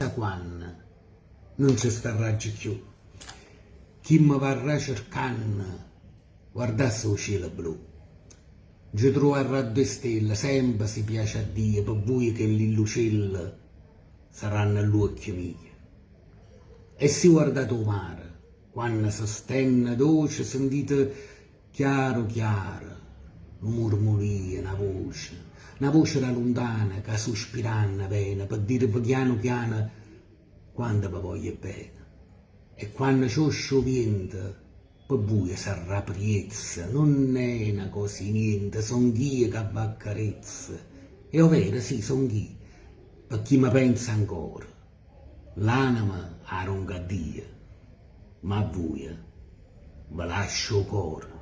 quando non ci starà più. Chi mi varrà cercando, guardasse il cielo blu. Ci troverà due stelle, sempre si piace a Dio, per voi che l'illucelle saranno all'occhio mio. E si guardate il mare, quando si stenne dolce, sentite chiaro chiaro, un murmurio, una voce da lontana che sospirando bene, per dire piano piano quando vi voglio bene. E quando c'ho scioviente, per voi sarà priezza, non è una cosa niente, son ghie che va accarezza. E ovvero sì, son ghie, per chi mi pensa ancora. L'anima a ronca Dio, ma a voi ve lascio cuore.